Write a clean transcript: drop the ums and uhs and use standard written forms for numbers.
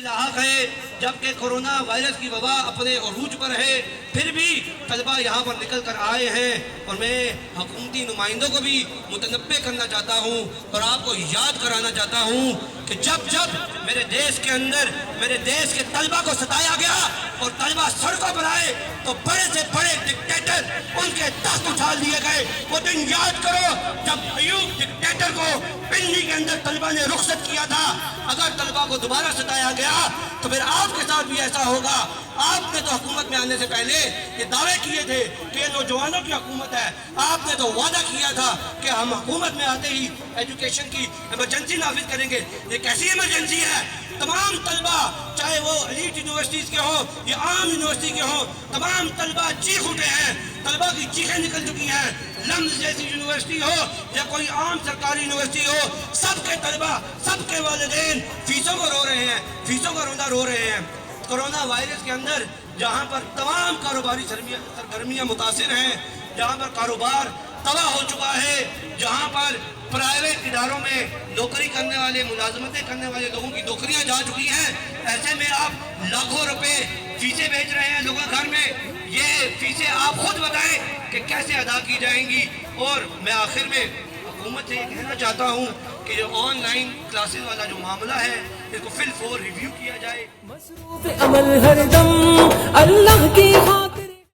लाहक है, जबकि corona virus की वबा अपने अरूज पर है, फिर भी तलबा यहाँ पर निकल कर आए हैं। और मैं हुकूमती नुमाइंदों को भी मुतनब्बे करना चाहता हूँ और आपको याद कराना चाहता हूँ कि जब जब मेरे देश के अंदर मेरे देश के तलबा को सताया गया और तलबा सड़कों पर आए तो बड़े से बड़े डिक्टेटर उनके तख्त उछाल दिए गए। वो दिन याद करो जब अयूब डिक्टेटर को पिंडी के अंदर तलबा ने रुखसत किया था। अगर तलबा को दोबारा सताया गया तो फिर आपके साथ भी ऐसा होगा। आपने तो हुकूमत में आने से पहले ये दावे किए थे कि ये नौजवानों की हुकूमत है। आपने तो वादा किया था कि हम हुकूमत में आते ही एजुकेशन की इमरजेंसी नाफिज करेंगे। ये कैसी इमरजेंसी है? तमाम तलबा, चाहे वो एलीट यूनिवर्सिटीज़ के हो या आम यूनिवर्सिटी के हो, तमाम तलबा चीख उठे हैं। तलबा की चीखें निकल चुकी हैं। लम्स जैसी यूनिवर्सिटी हो या कोई आम सरकारी यूनिवर्सिटी हो, सबके तलबा, सबके वालिदैन फीसों को रो रहे हैं, फीसों का रोना रो रहे हैं। कोरोना वायरस के अंदर जहाँ पर तमाम कारोबारी सरगर्मियाँ मुतासिर हैं, जहाँ पर कारोबार तबाह हो चुका है, जहाँ पर प्राइवेट इदारों में नौकरी करने वाले, मुलाजमतें करने वाले लोगों की नौकरियाँ जा चुकी हैं, ऐसे में आप लाखों रुपए फीसें भेज रहे हैं लोगों के घर में। ये फीसें आप खुद बताएं कि कैसे अदा की जाएंगी। और मैं आखिर में हुकूमत से ये कहना चाहता हूँ कि जो ऑनलाइन क्लासेस वाला जो मामला है इसको फिल फोर रिव्यू किया जाए। मसरूफ़ अमल हरदम अल्लाह की